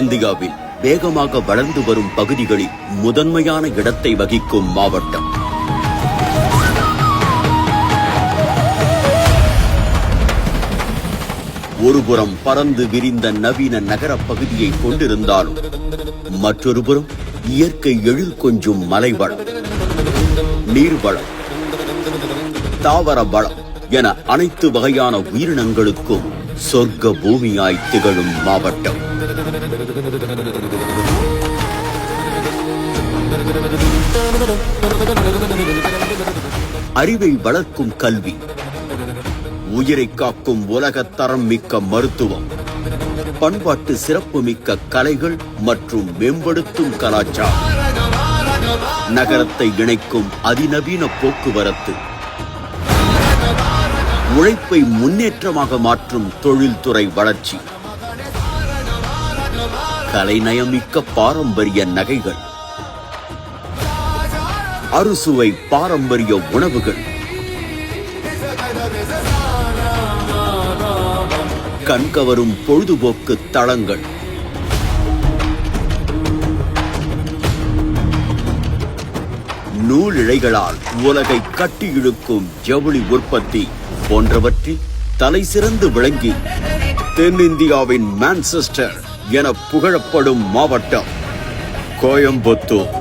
இந்தியாவில் வேகமாக வளர்ந்து வரும் பகுதிகளில் முதன்மையான இடத்தை வகிக்கும் மாவட்டம். ஒருபுறம் பறந்து விரிந்த நவீன நகர பகுதியை கொண்டிருந்தாலும் மற்றொருபுறம் இயற்கை எழில் கொஞ்சும் மலைவளம், நீர்வளம், தாவர வளம் என அனைத்து வகையான உயிரினங்களுக்கும் சொர்க்க பூமியாய் திகழும் மாவட்டம். அறிவை வளர்க்கும் கல்வி, உயிரை காக்கும் உலகத்தரம் மிக்க மருத்துவம், பண்பாட்டு சிறப்பு மிக்க கலைகள் மற்றும் மேம்படுத்தும் கலாச்சாரம், நகரத்தை இணைக்கும் அதிநவீன போக்குவரத்து, உழைப்பை முன்னேற்றமாக மாற்றும் தொழில்துறை வளர்ச்சி, கலைநயமிக்க பாரம்பரிய நகைகள், அறுசுவை பாரம்பரிய உணவுகள், கண்கவரும் பொழுதுபோக்கு தளங்கள், நூலிழைகளால் உலகை கட்டி இழுக்கும் ஜவுளி உற்பத்தி போன்றவற்றில் தலை சிறந்து விளங்கி தென்னிந்தியாவின் மான்செஸ்டர் என புகழப்படும் மாவட்டம் கோயம்புத்தூர்.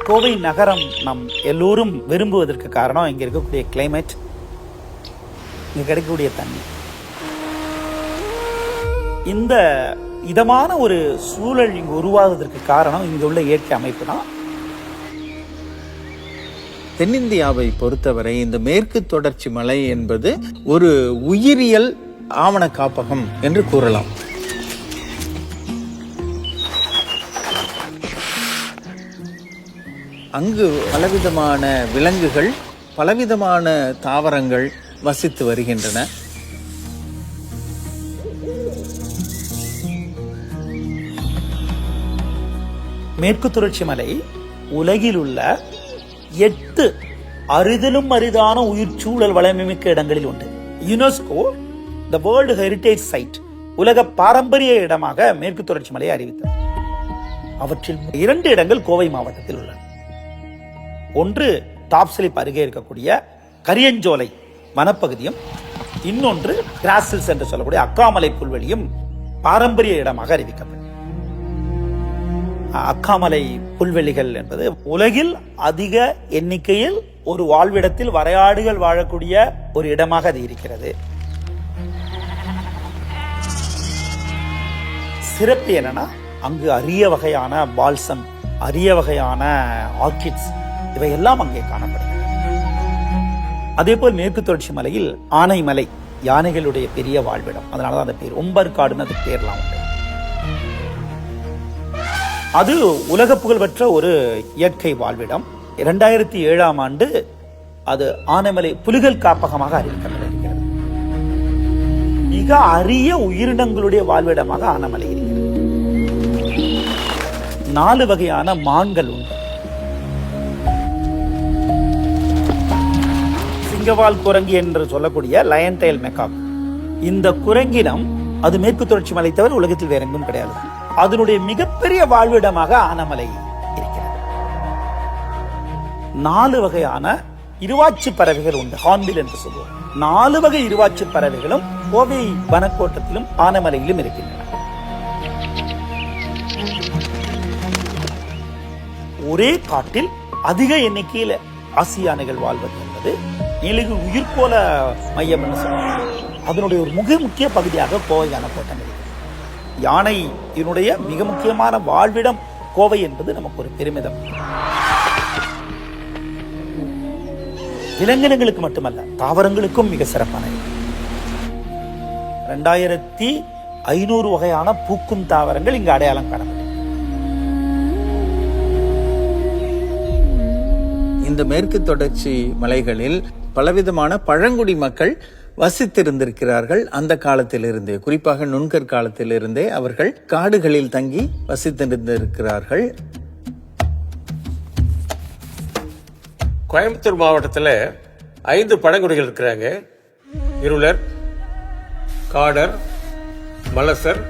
கோவை நகரம் நம் எல்லோரும் விரும்புவதற்கு காரணம் இங்க இருக்கக்கூடிய கிளைமேட், இங்க கிடைக்கக்கூடிய தண்ணி. இந்த இதமான ஒரு சூழல் இங்கு உருவாகுவதற்கு காரணம் இங்க உள்ள இயற்கை அமைப்பு தான். தென்னிந்தியாவை பொறுத்தவரை இந்த மேற்கு தொடர்ச்சி மலை என்பது ஒரு உயிரியல் ஆவண காப்பகம் என்று கூறலாம். அங்கு பலவிதமான விலங்குகள், பலவிதமான தாவரங்கள் வசித்து வருகின்றன. மேற்கு தொடர்ச்சி மலை உலகில் உள்ள 8 அரிதிலும் அரிதான உயிர் சூழல் வளமிக்க இடங்களில் உண்டு. UNESCO the world heritage site, உலக பாரம்பரிய இடமாக மேற்கு தொடர்ச்சி மலையை அறிவித்தது. அவற்றில் 2 இடங்கள் கோவை மாவட்டத்தில் உள்ளன. ஒன்று டாப்ஸ்லிப் அருகே இருக்கக்கூடிய கரியஞ்சோலை வனப்பகுதியும், இன்னொன்று கிராசில்ஸ் என்று சொல்லக்கூடிய அக்காமலை புல்வெளியும் பாரம்பரிய இடமாக அறிவிக்கப்படும். அக்காமலை புல்வெளிகள் என்பது உலகில் அதிக எண்ணிக்கையில் ஒரு வாழ்விடத்தில் வரையாடுகள் வாழக்கூடிய ஒரு இடமாக அது இருக்கிறது. சிறப்பு என்னன்னா, அங்கு அரிய வகையான பால்சம், அரிய வகையான ஆர்கிட்ஸ் இவையெல்லாம் அங்கே காணப்படுகிறது. அதே போல் மேற்கு தொடர்ச்சி மலையில் ஆனைமலை, யானைகளுடைய பெரிய வாழ்விடம், அதனாலதான் அந்த பேர் ஒம்பர்காடுன்னு அது பேர்லாம் உண்டு. அது உலக புகழ்பெற்ற ஒரு இயற்கை வாழ்விடம். 2007ஆம் ஆண்டு அது ஆனைமலை புலிகள் காப்பகமாக அறிவிக்கப்பட்டிருக்கிறது. மிக அரிய உயிரினங்களுடைய வாழ்விடமாக ஆனைமலை இருக்கிறது. 4 வகையான மான்கள் உண்டு. சிங்கவால் குரங்கி என்று சொல்லக்கூடிய லயன் டெயில் மெக்காக், இந்த குரங்கினம் அது மேற்கு தொடர்ச்சி மலை தவிர உலகத்தில் வேற எங்கும் கிடையாது. அதனுடைய மிகப்பெரிய வாழ்விடமாக ஆனைமலை இருக்கிறது. 4 வகையான இருவாச்சி பறவைகள் உண்டு, ஹார்ன்பில் என்று சொல்லுவோம். 4 வகை இருவாச்சி பறவைகளும் கோவை வனக்கோட்டத்திலும் ஆனைமலையிலும் இருக்கின்றன. ஒரே காட்டில் அதிக எண்ணிக்கையில் ஆசிய யானைகள் வாழ்வது என்பது நீலகிரி உயிர்கோள மையம் என்று சொல்லுவாங்க. அதனுடைய ஒரு மிக முக்கிய பகுதியாக கோவை யானைக்கோட்டம் இருக்கு. யானை இதனுடைய மிக முக்கியமான வாழ்விடம் கோவை என்பது நமக்கு ஒரு பெருமிதம். விலங்கினங்களுக்கு மட்டுமல்ல, தாவரங்களுக்கும் மிக சிறப்பான 2500 வகையான பூக்கும் தாவரங்கள் இங்கு அடையாளம் காணப்படும். இந்த மேற்கு தொடர்ச்சி மலைகளில் பலவிதமான பழங்குடி மக்கள் வசித்திருந்திருக்கிறார்கள். அந்த காலத்திலிருந்தே, குறிப்பாக நுண்கற் காலத்திலிருந்தே அவர்கள் காடுகளில் தங்கி வசித்திருந்திருக்கிறார்கள். கோயம்புத்தூர் மாவட்டத்தில் 5 பழங்குடிகள் இருக்கிறாங்க. இருளர், காடர், மலசர்,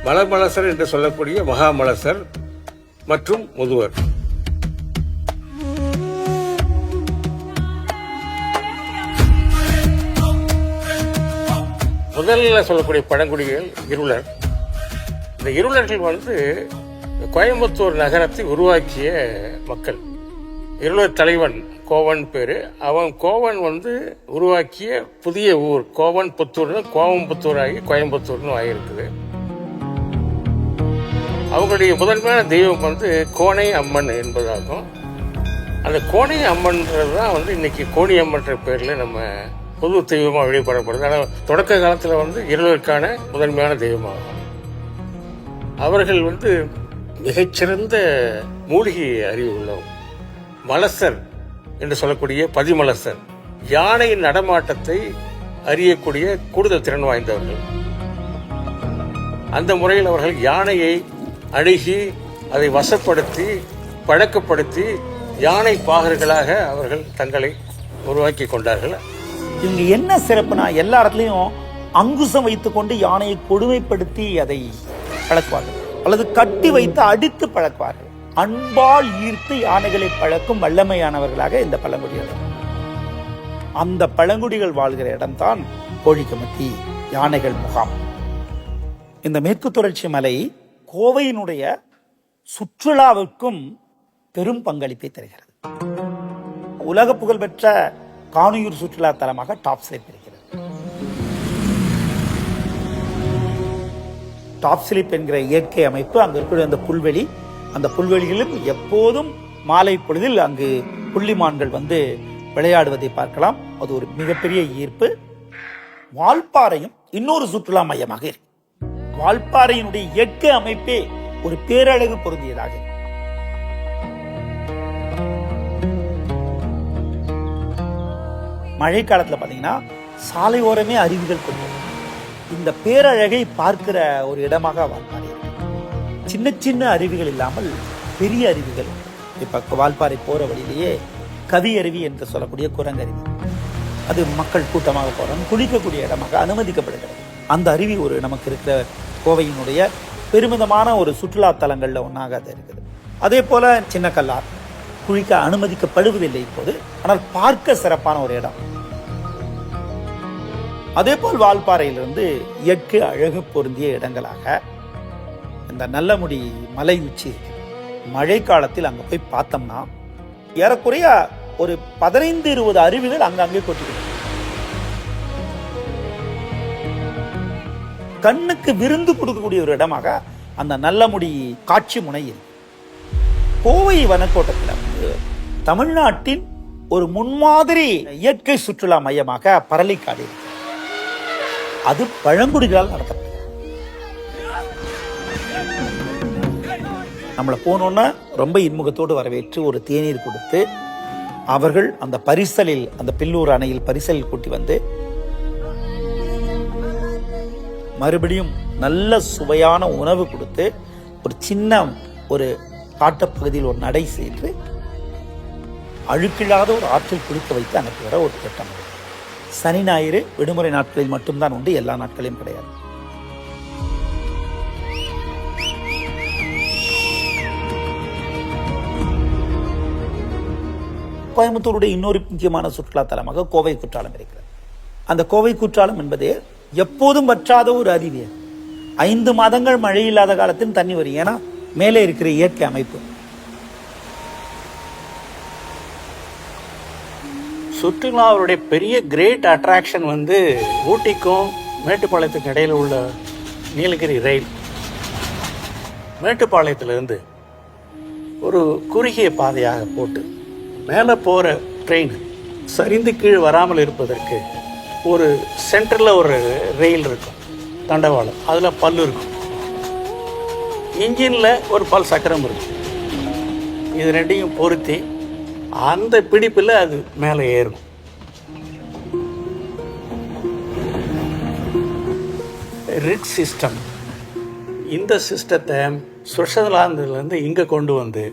மலமலசர் என்று சொல்லக்கூடிய மகாமலசர் மற்றும் முதுவர். முதல்ல சொல்லக்கூடிய பழங்குடிகள் இருளர். இந்த இருளர்கள் கோயம்புத்தூர் நகரத்தை உருவாக்கிய மக்கள். இருளர் தலைவன் கோவன் பேரு. அவன் கோவன் உருவாக்கிய புதிய ஊர் கோவன் புத்தூர்னு கோவம்புத்தூர் ஆகி கோயம்புத்தூர்னு ஆகியிருக்குது. அவங்களுடைய முதன்மையான தெய்வம் கோணை அம்மன் என்பதாகும். அந்த கோணை அம்மன்றது தான் இன்னைக்கு கோணியம்மன்ற பேர்ல நம்ம பொது தெய்வமாக வெளிப்படப்படுது. ஆனால் தொடக்க காலத்தில் இருளருக்கான முதன்மையான தெய்வமாகும். அவர்கள் மிகச்சிறந்த மூலிகை அறிவு உள்ளவங்க. மலசர் என்று சொல்லக்கூடிய பதிமலசர் யானையின் நடமாட்டத்தை அறியக்கூடிய கூடுதல் திறன் வாய்ந்தவர்கள். அந்த முறையில் அவர்கள் யானையை அணுகி அதை வசப்படுத்தி பழக்கப்படுத்தி யானை பாகர்களாக அவர்கள் தங்களை உருவாக்கி கொண்டார்கள். இங்க என்ன சிறப்புனா, எல்லா இடத்துலையும் அங்குசம் வைத்துக் கொண்டு யானையை கொடுமைப்படுத்தி அதை பழக்குவார்கள், அல்லது கட்டி வைத்து அடித்து பழக்குவார்கள். அன்பால் ஈர்த்து யானைகளை பழக்கும் வல்லமையானவர்களாக இந்த பழங்குடிகள். அந்த பழங்குடிகள் வாழ்கிற இடம்தான் கோழிக்கமத்தி யானைகள் முகாம். இந்த மேற்கு தொடர்ச்சி மலை கோவையினுடைய சுற்றுலாவிற்கும் பெரும் பங்களிப்பை தருகிறது. உலக புகழ்பெற்ற காணியூர் சுற்றுலா தலமாக டாப் ஸ்லிப் இருக்கிறது. டாப் ஸ்லிப் என்கிற இயற்கை அமைப்பு, அங்கு இருக்கிற அந்த புல்வெளி, அந்த புல்வெளிகளிலும் எப்போதும் மாலை பொழுதில் அங்கு புள்ளிமான்கள் விளையாடுவதை பார்க்கலாம். அது ஒரு மிகப்பெரிய ஈர்ப்பு. வால்பாறையும் இன்னொரு சுற்றுலா மையமாக இருக்கு. வால்பாறையினுடைய இயற்கை அமைப்பே ஒரு பேரழகு பொருந்தியதாக. மழை காலத்துல பாத்தீங்கன்னா சாலையோரமே அருவிகள் கொண்டது. இந்த பேரழகை பார்க்கிற ஒரு இடமாக வால்பாறை. சின்ன சின்ன அருவிகள் இல்லாமல் பெரிய அருவிகள். இப்ப வால்பாறை போற வழியிலேயே கவி அருவி என்று சொல்லக்கூடிய குரங்கருவி, அது மக்கள் கூட்டமாக போறோம் குளிக்கக்கூடிய இடமாக அனுமதிக்கப்படுகிறது. அந்த அருவி ஒரு நமக்கு இருக்கிற கோவையினுடைய பெருமிதமான ஒரு சுற்றுலா தலங்கள்ல ஒன்றாக அது இருக்குது. அதே போல சின்ன கல்லார் குளிக்க அனுமதிக்கப்படுவதில்லை இப்போது, ஆனால் பார்க்க சிறப்பான ஒரு இடம். அதே போல் வால்பாறையிலிருந்து இயற்கை அழகு பொருந்திய இடங்களாக இந்த நல்லமுடி மலை உச்சி இருக்கு. மழை காலத்தில் அங்க போய் பார்த்தோம்னா ஏறக்குறைய ஒரு 15-20 அருவிகள் அங்கங்கே கொட்டிக்கிட்டு கண்ணுக்கு விருந்து கொடுக்கக்கூடிய ஒரு இடமாக அந்த நல்லமுடி காட்சி முனை இருக்கு. கோவை வனக்கோட்டத்தில் தமிழ்நாட்டின் ஒரு முன்மாதிரி இயற்கை சுற்றுலா மையமாக பரளிக்காடு இருக்கு. அது பழங்குடிகளால் நடத்தப்பட்டது. நம்மளை போனோன்னா ரொம்ப இன்முகத்தோடு வரவேற்று ஒரு தேநீர் கொடுத்து அவர்கள் அந்த பரிசலில், அந்த பில்லூர் அணையில் பரிசலில் கூட்டி மறுபடியும் நல்ல சுவையான உணவு கொடுத்து ஒரு சின்ன ஒரு காட்டுப்பகுதியில் ஒரு நடை செய்து அழுக்கில்லாத ஒரு ஆற்றில் குளிக்க வைத்து அனுப்பி வர ஒரு திட்டம். சனி ஞாயிறு விடுமுறை நாட்களில் மட்டும்தான் உண்டு, எல்லா நாட்களையும் கிடையாது. கோயம்புத்தூருடைய இன்னொரு முக்கியமான சுற்றுலா தலமாக கோவை குற்றாலம் இருக்கிறது. அந்த கோவை குற்றாலம் என்பது எப்போதும் வற்றாத ஒரு அருவி. 5 மாதங்கள் மழை இல்லாத காலத்தில் தண்ணி வரும். ஏன்னா மேலே இருக்கிற இயற்கை அமைப்பு. சுற்றுலாவுடைய பெரிய கிரேட் அட்ராக்ஷன் வந்து ஊட்டிக்கும் மேட்டுப்பாளையத்துக்கும் இடையில் உள்ள நீலகிரி ரயில். மேட்டுப்பாளையத்திலிருந்து ஒரு குறுகிய பாதையாக போட்டு மேலே போகிற ட்ரெயின் சரிந்து கீழே வராமல் இருப்பதற்கு ஒரு சென்டரில் ஒரு ரயில் இருக்கும், தண்டவாளம், அதில் பல்லு இருக்கும். இன்ஜினில் ஒரு பல் சக்கரம் இருக்கும். இது ரெண்டையும் பொருத்தி அந்த பிடிப்பில் அது மேலே ஏறும். ரிட் சிஸ்டம், இந்த சிஸ்டத்தை சுவிட்சர்லாந்துலேருந்து இங்கே கொண்டு வந்து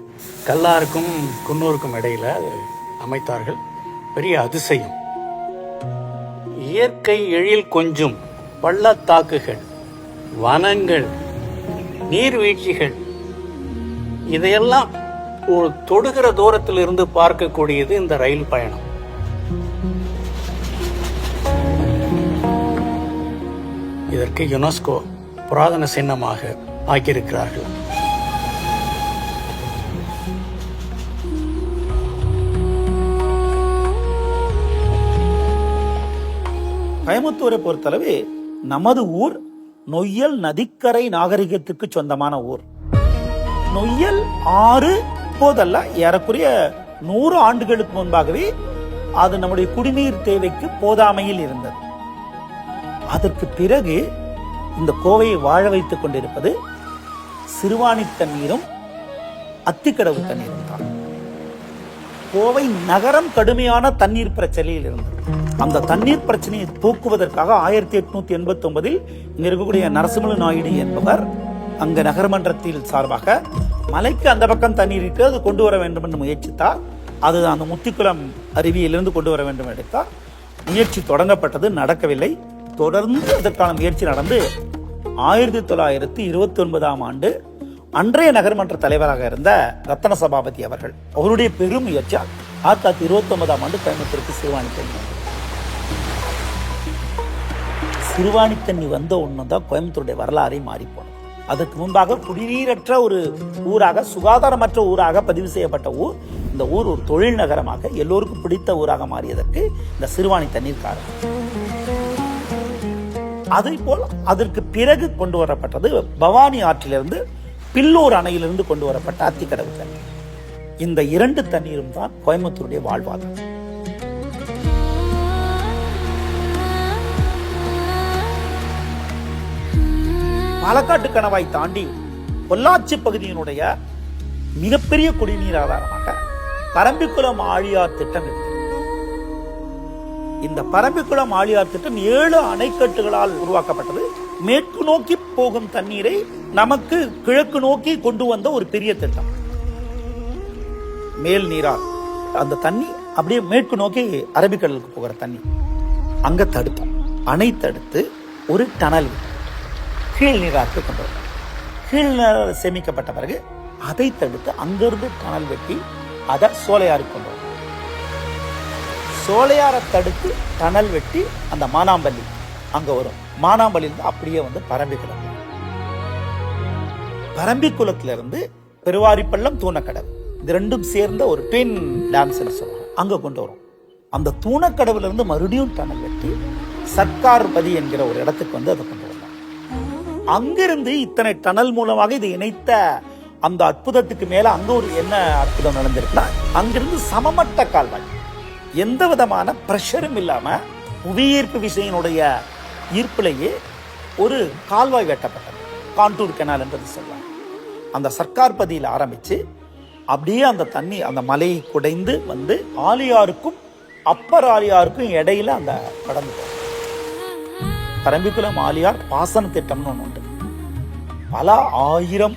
கல்லாருக்கும் குன்னூருக்கும் இடையில் அது அமைத்தார்கள். பெரிய அதிசயம். இயற்கை எழில் கொஞ்சும் பள்ளத்தாக்குகள், வனங்கள், நீர்வீழ்ச்சிகள், இதையெல்லாம் ஒரு தொடுகிற தூரத்தில் இருந்து பார்க்கக்கூடியது இந்த ரயில் பயணம். இதற்கு யுனெஸ்கோ புராதன சின்னமாக ஆக்கியிருக்கிறார்கள். கோயம்புத்தூரை பொறுத்தளவு நமது ஊர் நொய்யல் நதிக்கரை நாகரிகத்திற்கு சொந்தமான ஊர். நொய்யல் ஆறு இப்போதல்ல, ஏறக்குறைய 100 ஆண்டுகளுக்கு முன்பாகவே அது நம்முடைய குடிநீர் தேவைக்கு போதாமையில் இருந்தது. அதற்கு பிறகு இந்த கோவையை வாழ வைத்துக் கொண்டிருப்பது சிறுவாணி தண்ணீரும் அத்திக்கடவு தண்ணீரும் தான். கோவை நகரம் கடுமையான தண்ணீர் பிரச்சனையில் இருந்தது. அந்த தண்ணீர் பிரச்சனையை போக்குவதற்காக 1889 இங்க இருக்கக்கூடிய நரசிம்மலு நாயுடு என்பவர் அங்க நகரமன்றத்தில் சார்பாக மலைக்கு அந்த பக்கம் தண்ணீர் இட்டு அது கொண்டு வர வேண்டும் என்று முயற்சித்தார். அது அந்த முத்திக்குளம் அருவியிலிருந்து கொண்டு வர வேண்டும் எடுத்தார். முயற்சி தொடங்கப்பட்டது, நடக்கவில்லை. தொடர்ந்து அதற்கான முயற்சி நடந்து 1929 ஆண்டு அன்றைய நகர்மன்ற தலைவராக இருந்த ரத்தன சபாபதி அவருடைய பெரும் முயற்சியால் 1929 ஆண்டு கோயம்புத்தூருக்கு சிறுவாணி தண்ணி. சிறுவாணி தண்ணி வந்த ஒண்ணுதான் கோயம்புத்தூருடைய வரலாறை மாறி போனது. அதற்கு முன்பாக குடிநீரற்ற ஒரு ஊராக, சுகாதாரமற்ற ஊராக பதிவு செய்யப்பட்ட ஊர். இந்த ஊர் ஒரு தொழில் நகரமாக எல்லோருக்கும் பிடித்த ஊராக மாறியதற்கு இந்த சிறுவாணி தண்ணீர் காரணம். அதே போல் அதற்கு பிறகு கொண்டு வரப்பட்டது பவானி ஆற்றிலிருந்து, பில்லூர் அணையிலிருந்து கொண்டு வரப்பட்ட அத்திக்கடவு தண்ணீர். இந்த 2 தண்ணீரும் தான் கோயம்புத்தூருடைய வாழ்வாதாரம். பாலக்காட்டு கணவாய் தாண்டி பொள்ளாச்சி பகுதியினுடைய மிகப்பெரிய குடிநீர் ஆதாரமாக பரம்பிக்குளம் ஆழியார் திட்டம் இருக்கிறது. இந்த பரம்பிக்குளம் ஆழியார் திட்டம் 7 அணைக்கட்டுகளால் உருவாக்கப்பட்டது. மேற்கு நோக்கி போகும் தண்ணீரை நமக்கு கிழக்கு நோக்கி கொண்டு வந்த ஒரு பெரிய திட்டம். மேல் நீரால் அந்த தண்ணி அப்படியே மேற்கு நோக்கி அரபிக்கடலுக்கு போகிற தண்ணி அங்க தடுத்தோம். அணை தடுத்து ஒரு டனல் கீழ் நீராக்கு கொண்டு வரும். கீழ் நீர் சேமிக்கப்பட்ட பிறகு அதை தடுத்து அங்கிருந்து டனல் வெட்டி அதை சோலையாருக்கு கொண்டு வரும். சோலையாரை தடுத்து டனல் வெட்டி அந்த மானாம்பள்ளி அங்க வரும். மானாம்பள்ளியிலிருந்து அப்படியே வந்து பரம்பிக்குளம், பரம்பிக்குளத்திலிருந்து பெருவாரிப்பள்ளம், தூணக்கடவு, இது 2ம் சேர்ந்த ஒரு ட்வின் டேம்ஸ் சொல்லுவாங்க, அங்க கொண்டு வரும். அந்த தூணக்கடவுல இருந்து மறுபடியும் டனல் வெட்டி சர்க்கார் பதி என்கிற ஒரு இடத்துக்கு வந்து அதை கொண்டு வரலாம். அங்கிருந்து இத்தனை டனல் மூலமாக இது இணைத்த அந்த அற்புதத்துக்கு மேல அங்க ஒரு என்ன அற்புதம் நடந்திருக்குன்னா, அங்கிருந்து சமமட்ட கால்வாய், எந்த விதமான பிரஷரும் இல்லாம புவியீர்ப்பு விசையினுடைய ஈர்ப்பிலேயே ஒரு கால்வாய் வெட்டப்பட்டது. கான்டூர் கெனால் என்றது சொல்லுவாங்க. அந்த சர்க்கார் பதியில் ஆரம்பிச்சு அப்படியே அந்த தண்ணி அந்த மலையை குடைந்து வந்து ஆலியாருக்கும் அப்பர் ஆலியாருக்கும் இடையில அந்த கடந்து போகும். பரம்பிக்குளம் ஆலியார் பாசன திட்டம்னு ஒன்று உண்டு. பல 1000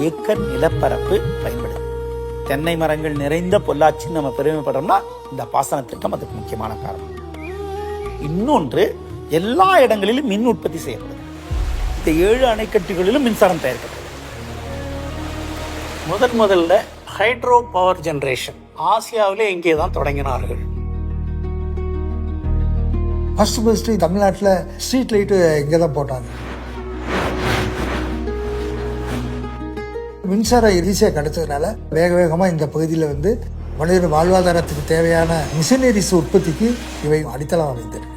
ஏக்கர் நிலப்பரப்பு பயன்படுது. தென்னை மரங்கள் நிறைந்த பொள்ளாச்சி நம்ம பெருமைப்படுறோம்னா இந்த பாசன திட்டம் அதுக்கு முக்கியமான காரணம். இன்னொன்று, எல்லா இடங்களிலும் மின் உற்பத்தி செய்யப்படுது. இந்த 7 அணைக்கட்டுகளிலும் மின்சாரம் தயாரிக்கப்படுது. முதல்ல ஹைட்ரோ பவர் ஜெனரேஷன் ஆசியாவிலே இங்கே தான் தொடங்கினார்கள். ஃபர்ஸ்ட் தமிழ்நாட்டில் ஸ்ட்ரீட் லைட்டு இங்கே தான் போட்டாங்க. மின்சாரம் ஈஸியாக கிடைச்சதுனால வேகமாக இந்த பகுதியில் வந்து மனிதர் வாழ்வாதாரத்துக்கு தேவையான மிஷினரிஸ் உற்பத்திக்கு இவை அடித்தளம் அமைந்திருக்கு.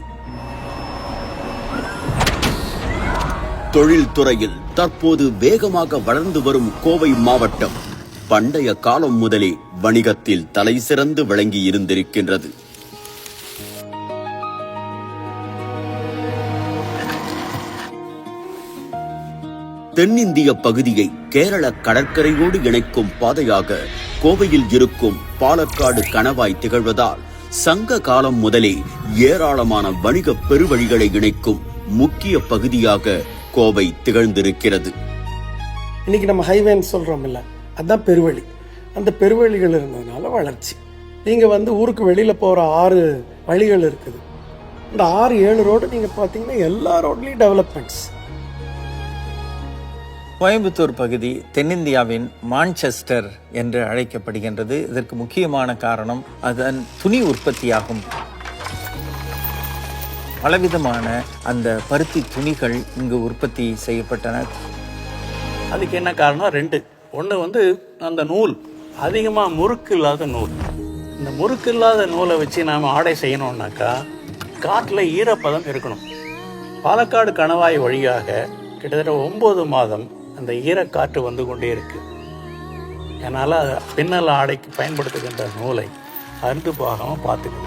தொழில்துறையில் தற்போது வேகமாக வளர்ந்து வரும் கோவை மாவட்டம் பண்டைய காலம் முதலே வணிகத்தில் தலை சிறந்து விளங்கி இருந்திருக்கின்றது. தென்னிந்திய பகுதியை கேரள கடற்கரையோடு இணைக்கும் பாதையாக கோவையில் இருக்கும் பாலக்காடு கணவாய் திகழ்வதால் சங்க காலம் முதலே ஏராளமான வணிக பெருவழிகளை இணைக்கும் முக்கிய பகுதியாக கோவை திகழ்ந்திருக்கிறது. இன்னைக்கு நம்ம ஹைவேன்னு சொல்றோம் இல்ல, அதுதான் பெருவழி. அந்த பெருவழிகள் இருந்ததுனால வளர்ச்சி. நீங்க ஊருக்கு வெளியில போற 6 வழிகள் இருக்குது. இந்த 6-7 ரோடு நீங்க பாத்தீங்கன்னா எல்லா ரோட்லயும் டெவலப்மெண்ட்ஸ். கோயம்புத்தூர் பகுதி தென்னிந்தியாவின் மான்செஸ்டர் என்று அழைக்கப்படுகின்றது. இதற்கு முக்கியமான காரணம் அதன் துணி உற்பத்தியாகும். பலவிதமான அந்த பருத்தி துணிகள் இங்கு உற்பத்தி செய்யப்பட்டன. அதுக்கு என்ன காரணம்? 2. ஒன்று அந்த நூல் அதிகமாக முறுக்கு இல்லாத நூல். இந்த முறுக்கு இல்லாத நூலை வச்சு நாம் ஆடை செய்யணும்னாக்கா காட்டில் ஈரப்பதம் இருக்கணும். பாலக்காடு கணவாய் வழியாக கிட்டத்தட்ட 9 மாதம் அந்த ஈரக்காற்று வந்து கொண்டே இருக்கு. அதனால் பின்னல் ஆடைக்கு பயன்படுத்துகின்ற நூலை அறுந்து போகாமல் பார்த்துக்கணும்.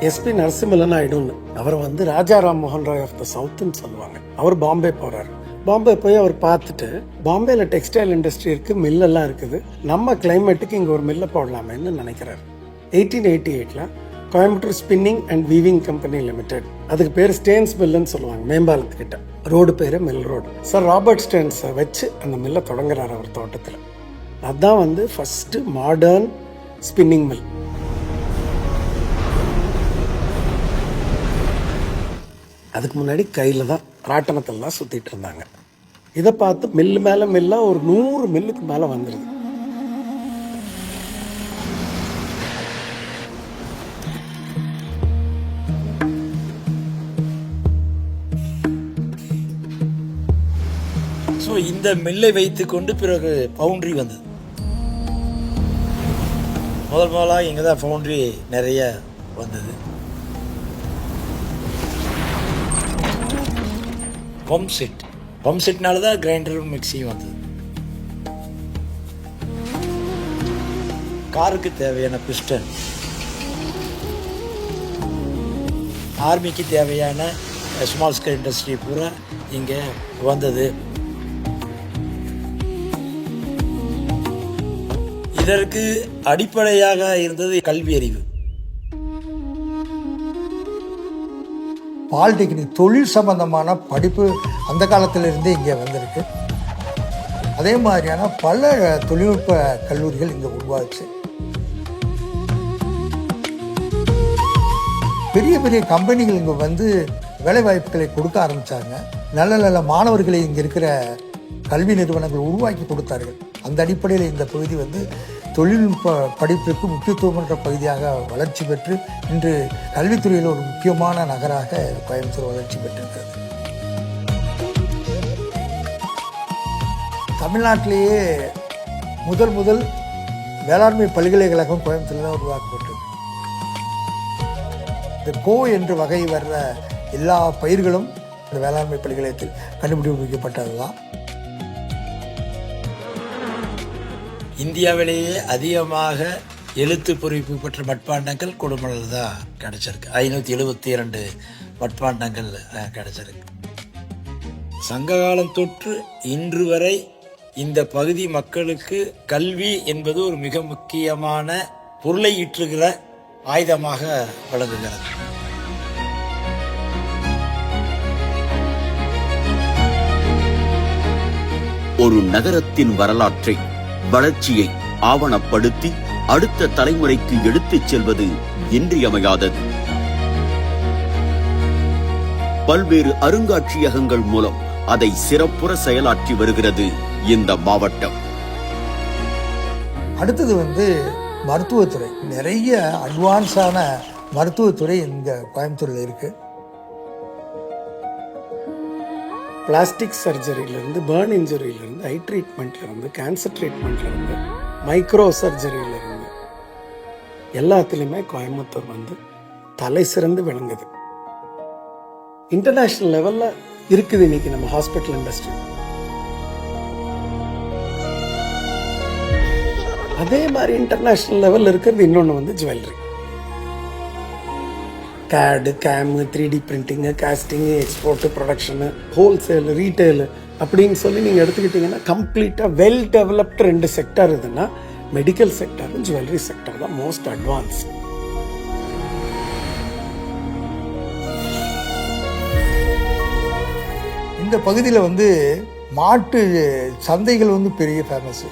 எஸ்பி நரசிம்ம நாயுடுன்னு அவர் ராஜாராம் மோகன் ராய் ஆஃப் த சவுத்துன்னு சொல்லுவாங்க. அவர் பாம்பே போறாரு. பாம்பே போய் அவர் பார்த்துட்டு, பாம்பேல டெக்ஸ்டைல் இண்டஸ்ட்ரி இருக்கு, மில்லெல்லாம் இருக்குது, நம்ம கிளைமேட்டுக்கு இங்கே ஒரு மில்லை போடலாமேன்னு நினைக்கிறாரு. 1888 Coimbatore spinning and weaving company limited, அதுக்கு பேர் ஸ்டேன்ஸ் மில்லுன்னு சொல்லுவாங்க, மேம்பாலத்துக்கிட்ட. ரோடு பேரு மில் ரோடு. சார் ராபர்ட் ஸ்டேன்ஸை வச்சு அந்த மில்லை தொடங்குறாரு அவர் தோட்டத்தில். அதுதான் ஃபர்ஸ்ட் மாடர்ன் ஸ்பின்னிங் மில். அதுக்கு முன்னாடி கையில் தான் ராட்டனத்தில் தான் சுற்றிட்டு இருந்தாங்க. இதை பார்த்து மில்லு மேலே மில்லாக ஒரு 100 மில்லுக்கு மேலே வந்துடுது. ஸோ இந்த மில்லை வைத்து கொண்டு பிறகு பவுண்ட்ரி வந்தது. முதலாக இங்கே தான் பவுண்ட்ரி நிறைய வந்தது. பம்ப் செட்னால தான் கிரைண்டரும் மிக்சியும் வந்தது. காருக்கு தேவையான பிஸ்டன், ஆர்மிக்கு தேவையான ஸ்மால் ஸ்கேல் இண்டஸ்ட்ரி பூரா இங்கே வந்தது. இதற்கு அடிப்படையாக இருந்தது கல்வி அறிவு. பாலிடெக்னிக் தொழில் சம்பந்தமான படிப்பு அந்த காலத்திலிருந்தே இங்கே வந்திருக்கு. அதே மாதிரியான பல தொழில்நுட்ப கல்லூரிகள் இங்கே உருவாச்சு. பெரிய பெரிய கம்பெனிகள் இங்கே வேலைவாய்ப்புகளை கொடுக்க ஆரம்பித்தாங்க. நல்ல நல்ல மாணவர்களை இங்கே இருக்கிற கல்வி நிறுவனங்கள் உருவாக்கி கொடுத்தார்கள். அந்த அடிப்படையில் இந்த பகுதி தொழில்நுட்ப படிப்பிற்கு முக்கியத்துவம் என்ற பகுதியாக வளர்ச்சி பெற்று இன்று கல்வித்துறையில் ஒரு முக்கியமான நகராக கோயம்புத்தூர் வளர்ச்சி பெற்றிருக்கிறது. தமிழ்நாட்டிலேயே முதல் வேளாண்மை பல்கலைக்கழகம் கோயம்புத்தூரில் தான் உருவாக்கப்பட்டது. இந்த கோ என்று வகை வர்ற எல்லா பயிர்களும் இந்த வேளாண்மை பல்கலைக்கழகத்தில் கண்டுபிடிக்கப்பட்டது தான். இந்தியாவிலேயே அதிகமாக எழுத்து பொறிப்பு பெற்ற மட்பாண்டங்கள் கொடுமணல் தான் கிடைச்சிருக்கு. 572 மட்பாண்டங்கள் கிடைச்சிருக்கு. சங்ககாலம் தொற்று இன்று வரை இந்த பகுதி மக்களுக்கு கல்வி என்பது ஒரு மிக முக்கியமான பொருளை ஈற்றுகிற ஆயுதமாக விளங்குகிறது. ஒரு நகரத்தின் வரலாற்றை, வளர்ச்சியை ஆவணப்படுத்தி அடுத்த தலைமுறைக்கு எடுத்துச் செல்வது இன்றியமையாதது. பல்வேறு அருங்காட்சியகங்கள் மூலம் அதை சிறப்புற செயலாற்றி வருகிறது இந்த மாவட்டம். அடுத்தது மருத்துவத்துறை. நிறைய அட்வான்ஸான மருத்துவத்துறை இங்க கோயம்புத்தூர்ல இருக்கு. பிளாஸ்டிக் சர்ஜரியிலேருந்து, பேர்ன் இன்ஜுரியிலேருந்து, ஐ ட்ரீட்மெண்ட்லேருந்து, கேன்சர் ட்ரீட்மெண்ட்லேருந்து, மைக்ரோ சர்ஜரியிலேருந்து எல்லாத்துலேயுமே கோயம்புத்தூர் வந்து தலை சிறந்து விளங்குது. இன்டர்நேஷ்னல் லெவலில் இருக்குது இன்னைக்கு நம்ம ஹாஸ்பிட்டல் இண்டஸ்ட்ரி. அதே மாதிரி இன்டர்நேஷ்னல் லெவலில் இருக்கிறது இன்னொன்று வந்து ஜுவல்லரி. கேடு, game, 3D printing, costing, export, production, wholesale, retail அப்படின்னு சொல்லி நீங்கள் எடுத்துக்கிட்டிங்கன்னா கம்ப்ளீட்டாக வெல் டெவலப்டு 2 செக்டர் இதுன்னா மெடிக்கல் செக்டரும் ஜுவல்லரி செக்டர் தான் மோஸ்ட் அட்வான்ஸ். இந்த பகுதியில் வந்து மாட்டு சந்தைகள் வந்து பெரிய ஃபேமஸ்.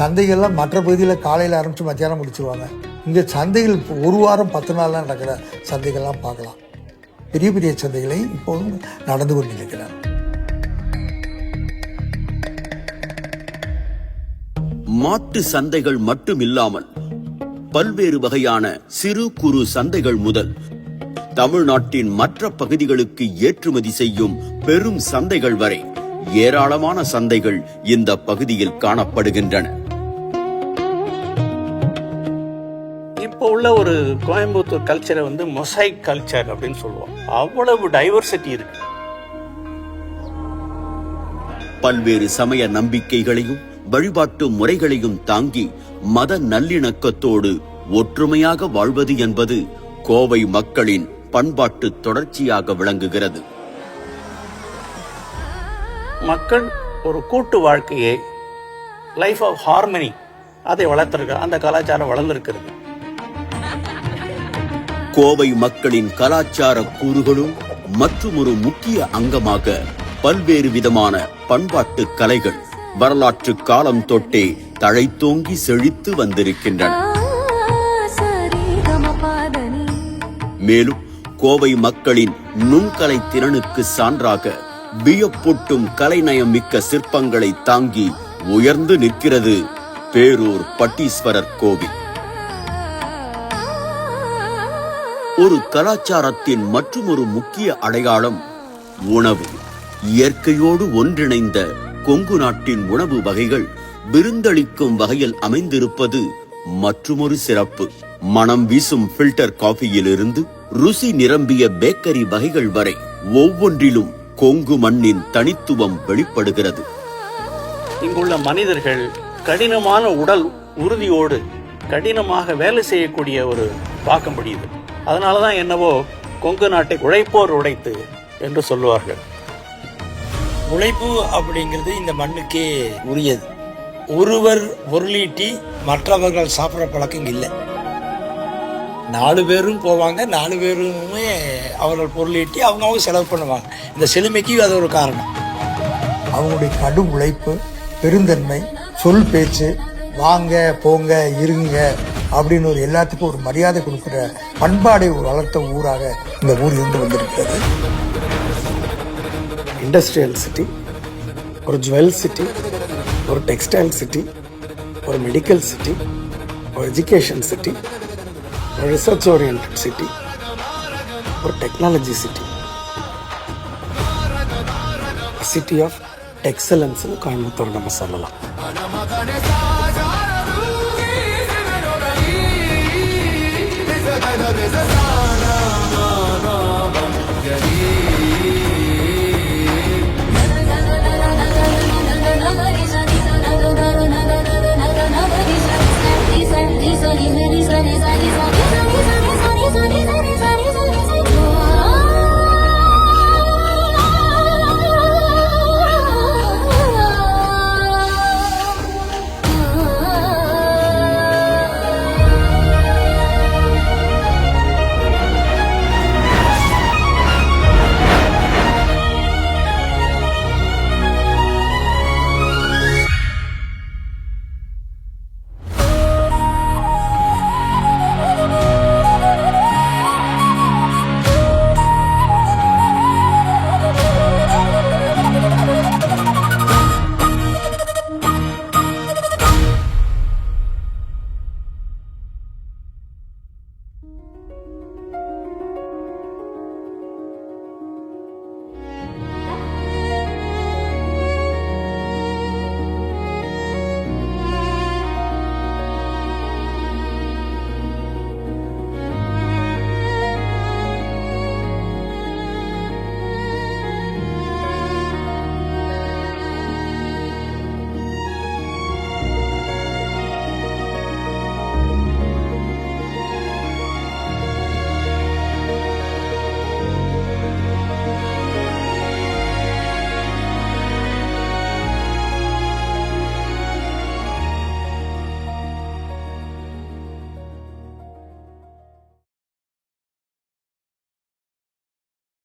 சந்தைகள்லாம் மற்ற பகுதியில் காலையில் ஆரம்பித்து மத்தியானம் முடிச்சுருவாங்க. இங்கே சந்தைகள் இப்போ 1 வாரம் 10 நாள்லாம் நடக்கிற சந்தைகள்லாம் பார்க்கலாம். பெரிய பெரிய சந்தைகளை இப்போதும் நடந்து கொண்டிருக்கிறார். மாட்டு சந்தைகள் மட்டுமில்லாமல் பல்வேறு வகையான சிறு குறு சந்தைகள் முதல் தமிழ்நாட்டின் மற்ற பகுதிகளுக்கு ஏற்றுமதி செய்யும் பெரும் சந்தைகள் வரை ஏராளமான சந்தைகள் இந்த பகுதியில் காணப்படுகின்றன. இப்போ உள்ள ஒரு கோயம்புத்தூர் கல்ச்சரை வந்து மொசைக் கல்ச்சர் அப்படின்னு சொல்லுவோம். அவ்வளவு டைவர்சிட்டி இருக்கு. பல்வேறு சமய நம்பிக்கைகளையும் வழிபாட்டு முறைகளையும் தாங்கி மத நல்லிணக்கத்தோடு ஒற்றுமையாக வாழ்வது என்பது கோவை மக்களின் பண்பாட்டு தொடர்ச்சியாக விளங்குகிறது. மக்கள் ஒரு கூட்டு வாழ்க்கையை, லைஃப் ஆஃப் ஹார்மனி, அதை வளர்த்திருக்க, அந்த கலாச்சாரம் வளர்ந்திருக்கிறது. கோவை மக்களின் கலாச்சார கூறுகளும் மற்றும் ஒரு முக்கிய அங்கமாக பல்வேறு விதமான பண்பாட்டு கலைகள் வரலாற்று காலம் தொட்டே தழைத்தோங்கி செழித்து வந்திருக்கின்றன. மேலும் கோவை மக்களின் நுண்கலை திறனுக்கு சான்றாக வியப்பூட்டும் கலைநயம் மிக்க சிற்பங்களை தாங்கி உயர்ந்து நிற்கிறது பேரூர் பட்டீஸ்வரர் கோவில். ஒரு கலாச்சாரத்தின் மற்றும் ஒரு முக்கிய அடையாளம் உணவு. இயற்கையோடு ஒன்றிணைந்த கொங்கு நாட்டின் உணவு வகைகள் விருந்தளிக்கும் வகையில் அமைந்திருப்பது மற்றுமொரு சிறப்பு. மனம் வீசும் ஃபில்டர் காஃபியிலிருந்து ருசி நிரம்பிய பேக்கரி வகைகள் வரை ஒவ்வொன்றிலும் கொங்கு மண்ணின் தனித்துவம் வெளிப்படுகிறது. இங்குள்ள மனிதர்கள் கடினமான உடல் உறுதியோடு கடினமாக வேலை செய்யக்கூடிய ஒரு பார்க்க முடியுது. அதனாலதான் என்னவோ கொங்கு நாட்டை உழைப்போர் உடைத்து என்று சொல்லுவார்கள். உழைப்பு அப்படிங்கிறது இந்த மண்ணுக்கே உரியது. ஒருவர் பொருளீட்டி மற்றவர்கள் சாப்பிட்ற பழக்கம் இல்லை. 4 பேரும் போவாங்க, 4 பேருமே அவர்கள் பொருளீட்டி அவங்க செலவு பண்ணுவாங்க. இந்த செழுமைக்கு அது ஒரு காரணம். அவங்களுடைய கடும் உழைப்பு, பெருந்தன்மை, சொல் பேச்சு, வாங்க போங்க இருங்க அப்படின்னு ஒரு எல்லாத்துக்கும் ஒரு மரியாதை கொடுக்குற பண்பாடை வளர்த்த ஊராக இந்த ஊர் இருந்து வந்திருக்கிறது. இண்டஸ்ட்ரியல் சிட்டி, ஒரு ஜுவல் சிட்டி, ஒரு டெக்ஸ்டைல் சிட்டி, ஒரு மெடிக்கல் சிட்டி, ஒரு எஜுகேஷன் சிட்டி, ஒரு ரிசர்ச் ஓரியன்ட் சிட்டி, ஒரு டெக்னாலஜி சிட்டி, சிட்டி ஆஃப் எக்ஸலன்ஸ்னு கோயம்புத்தூர் நம்ம சொல்லலாம்.